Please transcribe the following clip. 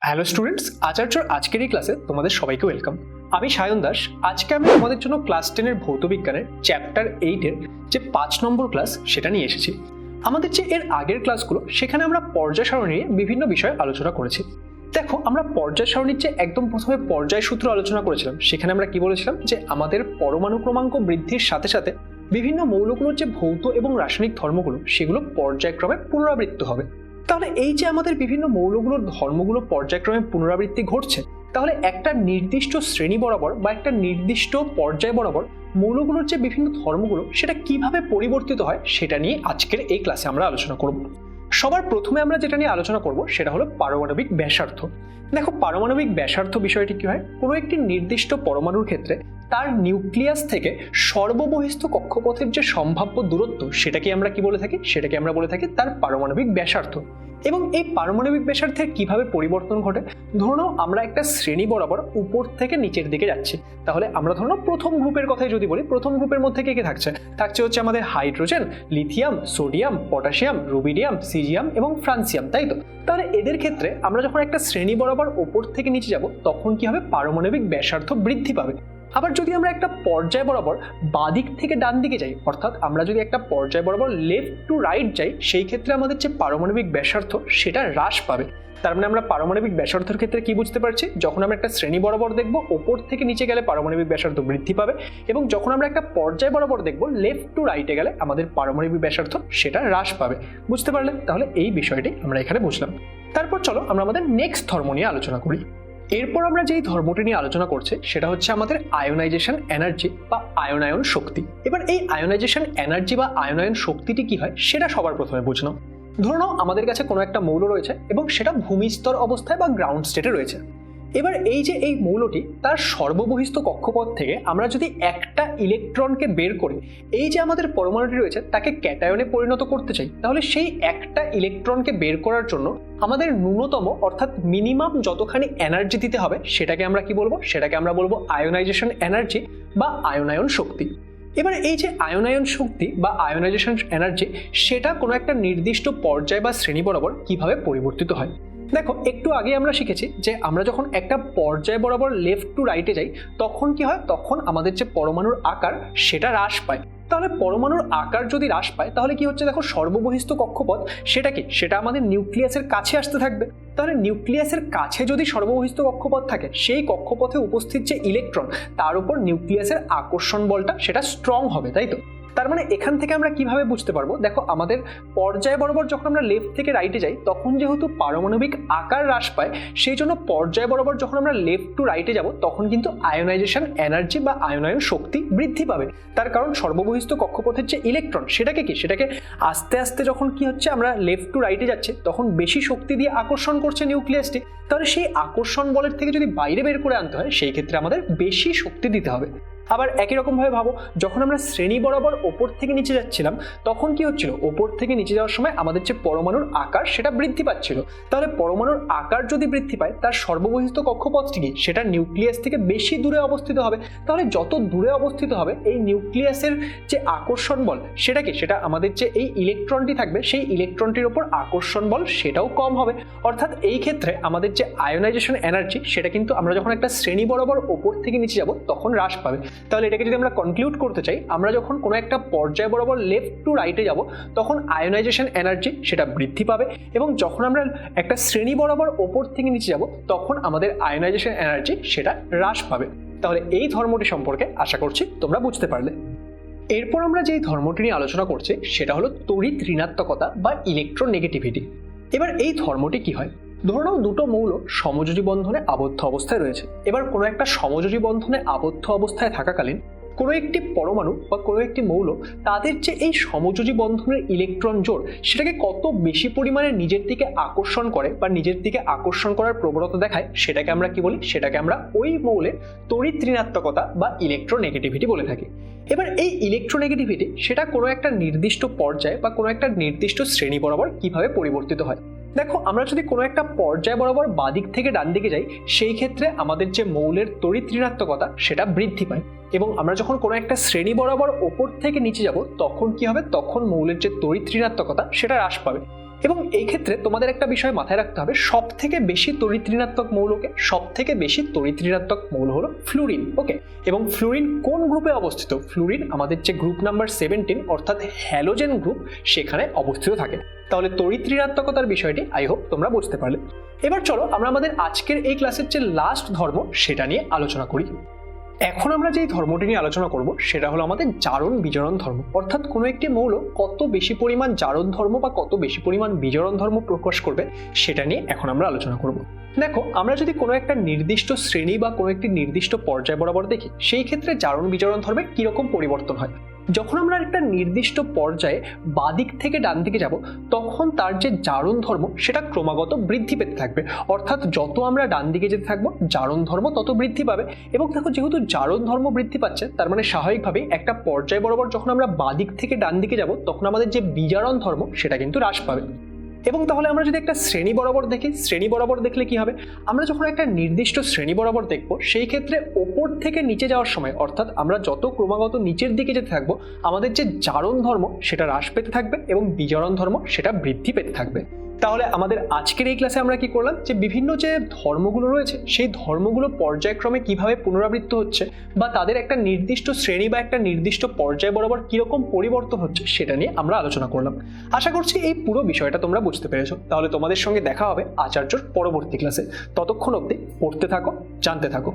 Hello students, আচার্যর আজকের এই ক্লাসে তোমাদের সবাইকে ওয়েলকাম। আমি সায়ন দাস। আজকে আমি তোমাদের জন্য ক্লাস 10-এর ভৌতবিজ্ঞানের চ্যাপ্টার 8-এর যে 5 নম্বর ক্লাস সেটা নিয়ে এসেছি। আমাদের যে এর আগের ক্লাসগুলো সেখানে আমরা পর্যায় সারণী নিয়ে বিভিন্ন বিষয়ে আলোচনা করেছি। দেখো, আমরা পর্যায় সারণীর যে একদম প্রথমে পর্যায় সূত্র আলোচনা করেছিলাম, সেখানে আমরা কি বলেছিলাম যে আমাদের পরমাণু ক্রমাঙ্ক বৃদ্ধির সাথে সাথে বিভিন্ন মৌলগুলোর যে ভৌত এবং রাসায়নিক ধর্মগুলো সেগুলো পর্যায়ক্রমে পুনরাবৃত্ত হবে। তাহলে এই যে আমাদের বিভিন্ন মৌলগুলোর ধর্মগুলো পর্যায়ক্রমে পুনরাবৃত্তি ঘটছে, তাহলে একটা নির্দিষ্ট শ্রেণী বরাবর বা একটা নির্দিষ্ট পর্যায় বরাবর মৌলগুলোর যে বিভিন্ন ধর্মগুলো সেটা কিভাবে পরিবর্তিত হয় সেটা নিয়ে আজকের এই ক্লাসে আমরা আলোচনা করব। সবার প্রথমে আমরা যেটা নিয়ে আলোচনা করব সেটা হলো পারমাণবিক ব্যাসার্ধ। দেখো, পারমাণবিক ব্যাসার্ধ বিষয়টি কি হয়, কোনো একটি নির্দিষ্ট পরমাণুর ক্ষেত্রে তার নিউক্লিয়াস থেকে সর্ববহিস্থ কক্ষপথের যে সম্ভাব্য দূরত্ব সেটাকে আমরা কি বলে থাকি, সেটাকে আমরা বলে থাকি তার পারমাণবিক ব্যাসার্ধ। এবং এই পারমাণবিক ব্যাসার্ধের কিভাবে পরিবর্তন ঘটে, ধরো নাও আমরা একটা শ্রেণী বরাবর উপর থেকে নিচের দিকে যাচ্ছি। তাহলে আমরা ধরো প্রথম গ্রুপের কথাই যদি বলি, প্রথম গ্রুপের মধ্যে কে কে থাকছে হচ্ছে আমাদের hydrogen, lithium, sodium, potassium, rubidium, caesium এবং ফ্রান্সিয়াম, তাই তো? তাহলে এদের ক্ষেত্রে আমরা যখন একটা শ্রেণী বরাবর উপর থেকে নিচে যাব তখন কি হবে, পারমাণবিক ব্যাসার্ধ বৃদ্ধি পাবে। আবার যদি আমরা একটা পর্যায় বরাবর বাদিক থেকে ডান দিকে যাই, অর্থাৎ আমরা যদি একটা পর্যায় বরাবর লেফট টু রাইট যাই, সেই ক্ষেত্রে আমাদের যে পারমাণবিক ব্যাসার্ধ সেটা হ্রাস পাবে। তার মানে আমরা পারমাণবিক ব্যাসার্ধের ক্ষেত্রে কি বুঝতে পারছি, যখন আমরা একটা শ্রেণী বরাবর দেখব ওপর থেকে নিচে গেলে পারমাণবিক ব্যাসার্ধ বৃদ্ধি পাবে, এবং যখন আমরা একটা পর্যায় বরাবর দেখব লেফট টু রাইটে গেলে আমাদের পারমাণবিক ব্যাসার্ধ সেটা হ্রাস পাবে। বুঝতে পারলে? তাহলে এই বিষয়টি আমরা এখানে বুঝলাম। তারপর চলো আমরা আমাদের নেক্সট ধর্ম নিয়ে আলোচনা করি। এরপর আমরা যেই ধর্মটি নিয়ে আলোচনা করছি সেটা হচ্ছে আমাদের আয়োনাইজেশন এনার্জি বা আয়নায়ন শক্তি। এবার এই আয়োনাইজেশন এনার্জি বা আয়নায়ন শক্তিটি কি হয় সেটা সবার প্রথমে বুঝলাম। ধরো নাও আমাদের কাছে কোনো একটা মৌল রয়েছে এবং সেটা ভূমিস্তর অবস্থায় বা গ্রাউন্ড স্টেটে রয়েছে। এবার এই যে এই মৌলটি তার সর্ববহিস্থ কক্ষপথ থেকে আমরা যদি একটা ইলেকট্রনকে বের করে এই যে আমাদের পরমাণুটি রয়েছে তাকে ক্যাটায়নে পরিণত করতে চাই, তাহলে সেই একটা ইলেকট্রনকে বের করার জন্য আমাদের ন্যূনতম অর্থাৎ মিনিমাম যতখানি এনার্জি দিতে হবে সেটাকে আমরা কি বলবো, সেটাকে আমরা বলবো আয়োনাইজেশন এনার্জি বা আয়নায়ন শক্তি। এবার এই যে আয়নায়ন শক্তি বা আয়োনাইজেশন এনার্জি সেটা কোনো একটা নির্দিষ্ট পর্যায় বা শ্রেণী বরাবর কিভাবে পরিবর্তিত হয়। দেখো, একটু আগে আমরা শিখেছি যে আমরা যখন একটা পর্যায় বরাবর লেফট টু রাইটে যাই তখন কি হয়, তখন আমাদের যে পরমাণুর আকার সেটা হ্রাস পায়। তাহলে পরমাণুর আকার যদি হ্রাস পায় তাহলে কি হচ্ছে, দেখো সর্ববহিস্থ কক্ষপথ সেটা কি, সেটা আমাদের নিউক্লিয়াসের কাছে আসতে থাকবে। তাহলে নিউক্লিয়াসের কাছে যদি সর্ববহিস্থ কক্ষপথ থাকে, সেই কক্ষপথে উপস্থিত যে ইলেকট্রন তার উপর নিউক্লিয়াসের আকর্ষণ বলটা সেটা স্ট্রং হবে, তাই তো? তার মানে এখান থেকে আমরা কিভাবে বুঝতে পারবো, দেখো আমাদের পর্যায় বরাবর যখন আমরা লেফট থেকে রাইটে যাই তখন যেহেতু পারমাণবিক আকার হ্রাস পায়, সেই জন্য পর্যায় বরাবর যখন আমরা লেফট টু রাইটে যাব তখন কিন্তু আয়োনাইজেশন এনার্জি বা আয়নায়ন শক্তি বৃদ্ধি পাবে। তার কারণ সর্ববহিস্থ কক্ষপথের যে ইলেকট্রন সেটাকে আস্তে আস্তে যখন কি হচ্ছে আমরা লেফট টু রাইটে যাচ্ছে তখন বেশি শক্তি দিয়ে আকর্ষণ করছে নিউক্লিয়াসটি। তাহলে সেই আকর্ষণ বলের থেকে যদি বাইরে বের করে আনতে হয় সেই ক্ষেত্রে আমাদের বেশি শক্তি দিতে হবে। আবার একই রকম ভাবে ভাবো, যখন আমরা শ্রেণী বরাবর ওপর থেকে নিচে যাচ্ছিলাম তখন কি হচ্ছিল, ওপর থেকে নিচে যাওয়ার সময় আমাদের যে পরমাণুর আকার সেটা বৃদ্ধি পাচ্ছিল। তাহলে পরমাণুর আকার যদি বৃদ্ধি পায় তার সর্ববহিস্থ কক্ষপথটি কি, সেটা নিউক্লিয়াস থেকে বেশি দূরে অবস্থিত হবে। তাহলে যত দূরে অবস্থিত হবে এই নিউক্লিয়াসের যে আকর্ষণ বল সেটা কি, সেটা আমাদের যে এই ইলেকট্রনটি থাকবে সেই ইলেকট্রনটির উপর আকর্ষণ বল সেটাও কম হবে। অর্থাৎ এই ক্ষেত্রে আমাদের যে আয়োনাইজেশন এনার্জি সেটা কিন্তু আমরা যখন একটা শ্রেণী বরাবর ওপর থেকে নিচে যাব তখন হ্রাস পাবে। তাহলে এটাকে যদি আমরা কনক্লুড করতে চাই, আমরা যখন কোনো একটা পর্যায় বরাবর লেফট টু রাইটে যাব তখন আয়োনাইজেশন এনার্জি সেটা বৃদ্ধি পাবে, এবং যখন আমরা একটা শ্রেণী বরাবর ওপর থেকে নিচে যাব তখন আমাদের আয়োনাইজেশন এনার্জি সেটা হ্রাস পাবে। তাহলে এই ধর্মটি সম্পর্কে আশা করছি তোমরা বুঝতে পারলে। এরপর আমরা যেই ধর্মটি নিয়ে আলোচনা করছি সেটা হলো তড়িৎ ঋণাত্মকতা বা ইলেকট্রোনেগেটিভিটি। এবার এই ধর্মটি কি হয়, ধরো নাও দুটো মৌল সমযোজী বন্ধনে আবদ্ধ অবস্থায় রয়েছে। এবার কোনো একটা সমযোজী বন্ধনে আবদ্ধ অবস্থায় থাকাকালীন কোনো একটি পরমাণু বা কোনো একটি মৌল তাদের যে এই সমযোজী বন্ধনের ইলেকট্রন জোড় সেটাকে কত বেশি পরিমাণে নিজের দিকে আকর্ষণ করে বা নিজের দিকে আকর্ষণ করার প্রবণতা দেখায় সেটাকে আমরা কি বলি, সেটাকে আমরা ওই মৌলের তড়িৎ ঋণাত্মকতা বা ইলেকট্রোনেগেটিভিটি বলে থাকি। এবার এই ইলেকট্রোনেগেটিভিটি সেটা কোনো একটা নির্দিষ্ট পর্যায়ে বা কোনো একটা নির্দিষ্ট শ্রেণী বরাবর কিভাবে পরিবর্তিত হয়। দেখো, আমরা যদি কোনো একটা পর্যায় বরাবর বাদিক থেকে ডান দিকে যাই সেই ক্ষেত্রে আমাদের যে মৌলের তড়িৎ ঋণাত্মকতা সেটা বৃদ্ধি পায়, এবং আমরা যখন কোনো একটা শ্রেণী বরাবর ওপর থেকে নিচে যাব তখন কি হবে, তখন মৌলের যে তড়িৎ ঋণাত্মকতা সেটা হ্রাস পাবে। এবং এই ক্ষেত্রে তোমাদের একটা বিষয় মাথায় রাখতে হবে, সব থেকে বেশি তড়িৎ ঋণাত্মক মৌলকে, সব থেকে বেশি তড়িৎ ঋণাত্মক মৌল হলো ফ্লুরিন। ওকে, এবং ফ্লুরিন কোন গ্রুপে অবস্থিত? ফ্লুরিন আমাদের যে গ্রুপ নাম্বার 17 অর্থাৎ হ্যালোজেন গ্রুপ, সেখানে অবস্থিত থাকে। তাহলে তড়িৎ ঋণাত্মকতার বিষয়টি আই হোপ তোমরা বুঝতে পারলে। এবার চলো আমরা আমাদের আজকের এই ক্লাসের যে লাস্ট ধর্ম সেটা নিয়ে আলোচনা করি। এখন আমরা যেই ধর্মটি নিয়ে আলোচনা করব সেটা হলো আমাদের জারণ বিজারণ ধর্ম, অর্থাৎ কোনো একটি মৌল কত বেশি পরিমাণ জারণ ধর্ম বা কত বেশি পরিমাণ বিজারণ ধর্ম প্রকাশ করবে সেটা নিয়ে এখন আমরা আলোচনা করব। দেখো, আমরা যদি কোনো একটা নির্দিষ্ট শ্রেণী বা কোনো একটি নির্দিষ্ট পর্যায় বরাবর দেখি, সেই ক্ষেত্রে জারণ বিজারণ ধর্মের কিরকম পরিবর্তন হয়। যখন আমরা একটা নির্দিষ্ট পর্যায়ে বাদিক থেকে ডান দিকে যাব, তখন তার যে জারণ ধর্ম সেটা ক্রমাগত বৃদ্ধি পেতে থাকবে, অর্থাৎ যত আমরা ডান দিকে যেতে থাকবো জারণ ধর্ম তত বৃদ্ধি পাবে। এবং দেখো, যেহেতু জারণ ধর্ম বৃদ্ধি পাচ্ছে, তার মানে স্বাভাবিকভাবেই একটা পর্যায় বরাবর যখন আমরা বাদিক থেকে ডান দিকে যাব, তখন আমাদের যে বিজারণ ধর্ম সেটা কিন্তু হ্রাস পাবে। এবং তাহলে আমরা যদি একটা শ্রেণী বরাবর দেখি, শ্রেণী বরাবর দেখলে কি হবে, আমরা যখন একটা নির্দিষ্ট শ্রেণী বরাবর দেখব, সেই ক্ষেত্রে ওপর থেকে নিচে যাওয়ার সময়, অর্থাৎ আমরা যত ক্রমাগত নিচের দিকে যেতে থাকবো, আমাদের যে জারণ ধর্ম সেটা হ্রাস পেতে থাকবে এবং বিজারণ ধর্ম সেটা বৃদ্ধি পেতে থাকবে। তাহলে আমাদের আজকের এই ক্লাসে আমরা কি করলাম, যে বিভিন্ন যে ধর্মগুলো রয়েছে সেই ধর্মগুলো পর্যায়ক্রমে কিভাবে পুনরাবৃত্ত হচ্ছে বা তাদের একটা নির্দিষ্ট শ্রেণী বা একটা নির্দিষ্ট পর্যায় বরাবর কিরকম পরিবর্তন হচ্ছে সেটা নিয়ে আমরা আলোচনা করলাম। আশা করছি এই পুরো বিষয়টা তোমরা বুঝতে পেরেছো। তাহলে তোমাদের সঙ্গে দেখা হবে আচার্যর পরবর্তী ক্লাসে। ততক্ষণ অবধি পড়তে থাকো, জানতে থাকো।